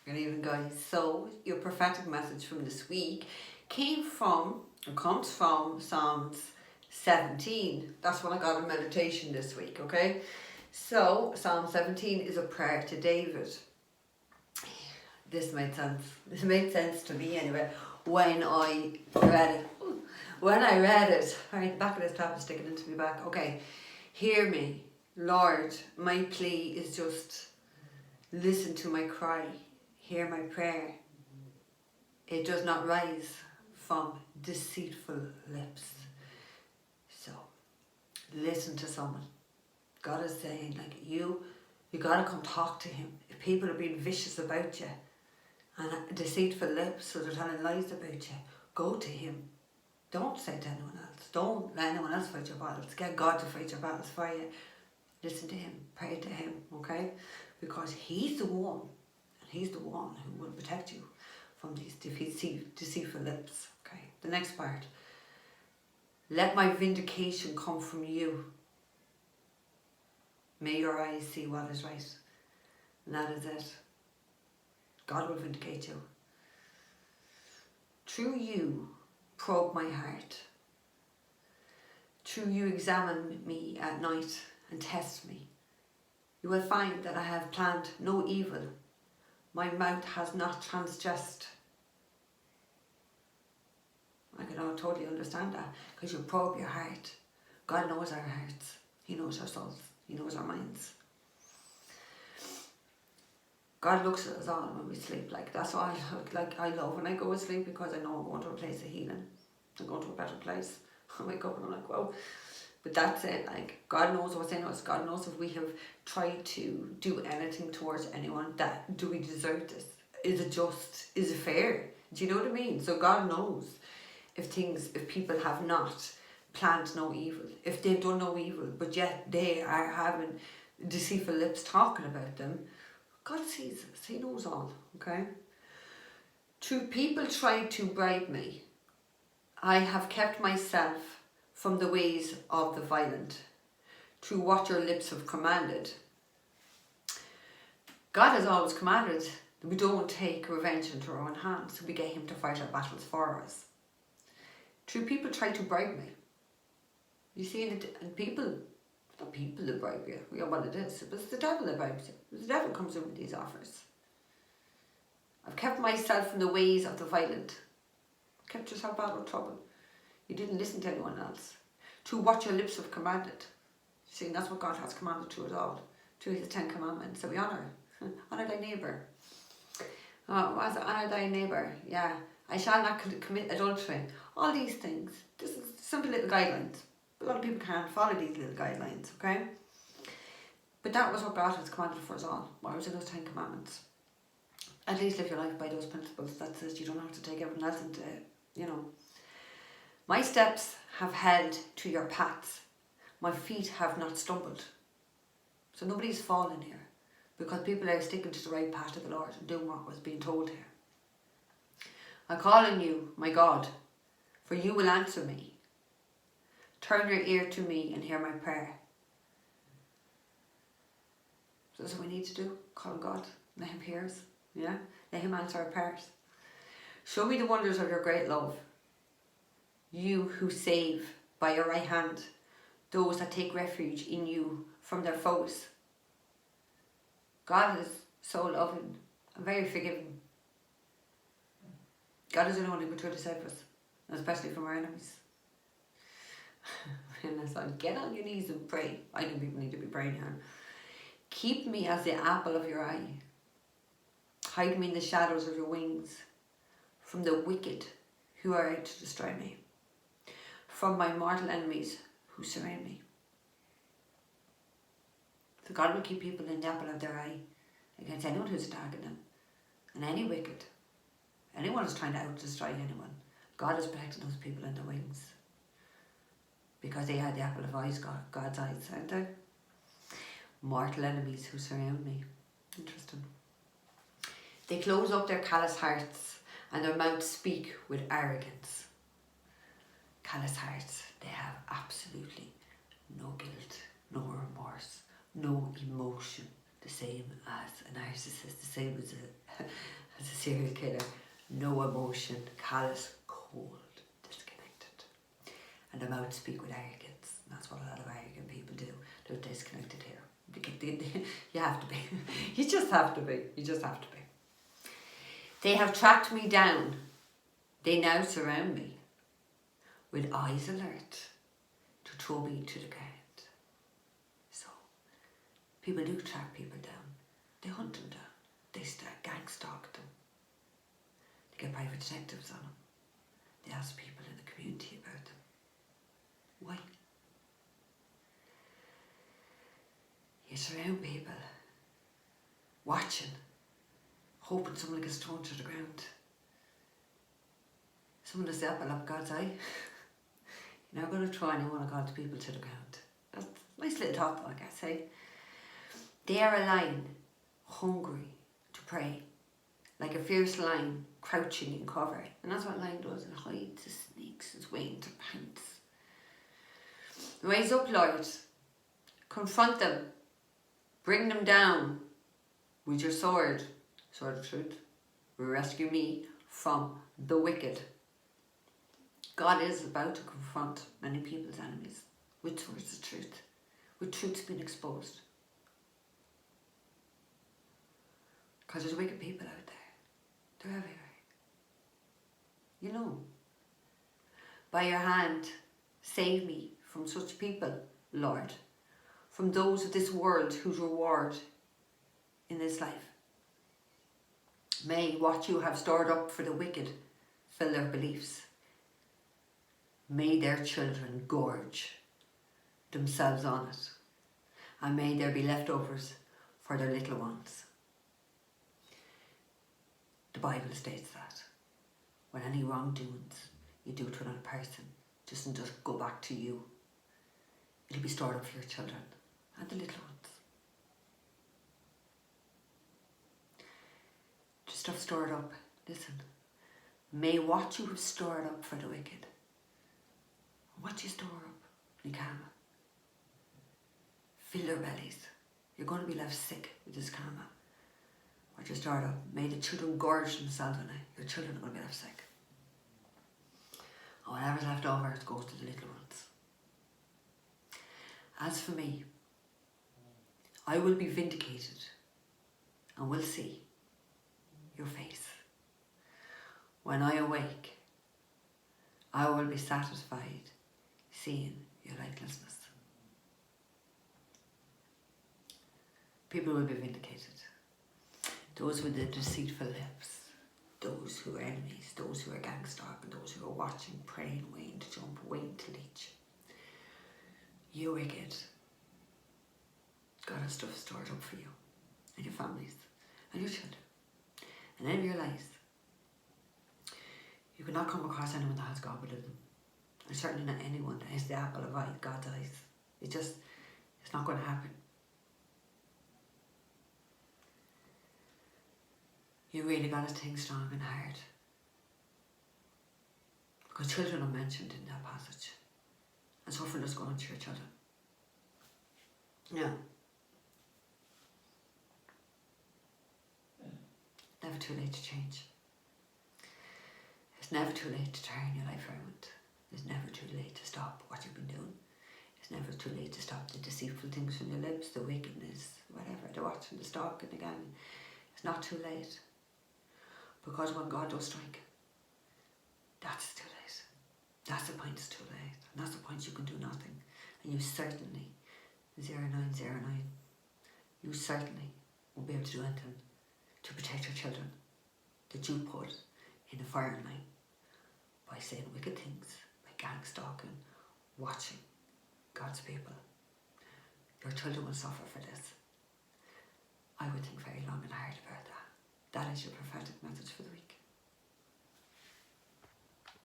Good evening, guys. So, your prophetic message from this week comes from Psalms 17. That's when I got a meditation this week, okay? So, Psalm 17 is a prayer to David. This made sense. This made sense to me anyway when I read it. Sorry, the back of this tap is sticking into my back. Okay, hear me, Lord. My plea is just listen to my cry. Hear my prayer. It does not rise from deceitful lips. So, listen to someone. God is saying, like, you gotta come talk to him. If people are being vicious about you and deceitful lips, so they're telling lies about you, go to him. Don't say to anyone else. Don't let anyone else fight your battles. Get God to fight your battles for you. Listen to him. Pray to him, okay? Because he's the one. He's the one who will protect you from these deceitful lips. Okay. The next part. Let my vindication come from you. May your eyes see what is right. And that is it. God will vindicate you. Through you, probe my heart. Through you, examine me at night and test me. You will find that I have planned no evil. My mouth has not transgressed. I can totally understand that because you probe your heart. God knows our hearts. He knows our souls. He knows our minds. God looks at us all when we sleep. Like, that's why I love when I go to sleep, because I know I'm going to a place of healing. I'm going to a better place. I wake up and I'm like, wow. But that's it. Like, God knows what's in us. God knows if we have tried to do anything towards anyone, that do we deserve this? Is it just? Is it fair? Do you know what I mean? So God knows if people have not planned no evil, if they've done no evil, but yet they are having deceitful lips talking about them. God sees us. He knows all. Okay. True people tried to bribe me. I have kept myself from the ways of the violent, through what your lips have commanded. God has always commanded that we don't take revenge into our own hands, so we get him to fight our battles for us. True people try to bribe me. You see, and people, not people that bribe you, we know what it is, but it's the devil that bribes you. The devil comes in with these offers. I've kept myself from the ways of the violent. Kept yourself out of trouble. You didn't listen to anyone else. To what your lips have commanded. See, that's what God has commanded to us all. To his 10 commandments. So we honour. Honour thy neighbour. What's it? Honour thy neighbour. Yeah. I shall not commit adultery. All these things. This is simple little guidelines. A lot of people can't follow these little guidelines, okay? But that was what God has commanded for us all. What was in those 10 commandments. At least live your life by those principles. That says you don't have to take everything else into, My steps have held to your paths. My feet have not stumbled. So nobody's fallen here, because people are sticking to the right path of the Lord and doing what was being told here. I call on you, my God, for you will answer me. Turn your ear to me and hear my prayer. So that's what we need to do. Call on God. Let him hear us. Yeah? Let him answer our prayers. Show me the wonders of your great love. You who save by your right hand those that take refuge in you from their foes. God is so loving and very forgiving. God is the only one who can truly save us, especially from our enemies. And that's like, get on your knees and pray. I know people need to be praying here. Keep me as the apple of your eye. Hide me in the shadows of your wings from the wicked who are out to destroy me, from my mortal enemies who surround me. So God will keep people in the apple of their eye against anyone who's attacking them, and any wicked, anyone who's trying to out-destroy anyone. God is protecting those people in the wings, because they are the apple of God's eyes, aren't they? Mortal enemies who surround me. Interesting. They close up their callous hearts, and their mouths speak with arrogance. Callous hearts, they have absolutely no guilt, no remorse, no emotion, the same as a narcissist, the same as as a serial killer. No emotion, callous, cold, disconnected. And their mouths speak with arrogance. And that's what a lot of arrogant people do. They're disconnected here. You have to be. You just have to be. You just have to be. They have tracked me down. They now surround me with eyes alert to throw me to the ground. So, people do track people down. They hunt them down. They gang stalk them. They get private detectives on them. They ask people in the community about them. Why? You surround people, watching, hoping someone gets thrown to the ground. Someone does the apple of God's eye. You're not going to throw anyone of God's people to the ground. That's a nice little thought, like I say. They are a lion, hungry to prey, like a fierce lion crouching in cover. And that's what a lion does. It hides, it sneaks, it's waiting to pounce. Raise up, Lord. Confront them. Bring them down with your sword, sword of truth. Rescue me from the wicked. God is about to confront many people's enemies with swords of truth, with truth's being exposed. Because there's wicked people out there. They're everywhere. You know. By your hand, save me from such people, Lord, from those of this world whose reward in this life. May what you have stored up for the wicked fill their beliefs. May their children gorge themselves on it, and may there be leftovers for their little ones. The Bible states that when any wrongdoings you do to another person doesn't just go back to you, it'll be stored up for your children and the little ones. The stuff stored up, listen, may what you have stored up for the wicked, what you store up, karma, fill their bellies. You're going to be left sick with this karma. What you stored up, may the children gorge themselves on it. Your children are going to be left sick. And whatever's left over, it goes to the little ones. As for me, I will be vindicated and will see your face. When I awake, I will be satisfied seeing your lightlessness. People will be vindicated. Those with the deceitful lips, those who are enemies, those who are gang stalking, those who are watching, praying, waiting to jump, waiting to leech. You wicked. God has stuff stored up for you and your families and your children. And then realise you cannot come across anyone that has God within them. And certainly not anyone that is the apple of God's eyes. It's not going to happen. You really got to think strong and hard. Because children are mentioned in that passage. And suffering is going to your children. No. Never too late to change. It's never too late to turn your life around. It's never too late to stop what you've been doing. It's never too late to stop the deceitful things from your lips, the wickedness, whatever, the watching, the stalking again. It's not too late. Because when God does strike, that's too late. That's the point, it's too late. And that's the point you can do nothing. And you certainly, 0909, you certainly won't be able to do anything to protect your children that you put in the firing line by saying wicked things, by gang stalking, watching God's people. Your children will suffer for this. I would think very long and hard about that. That is your prophetic message for the week.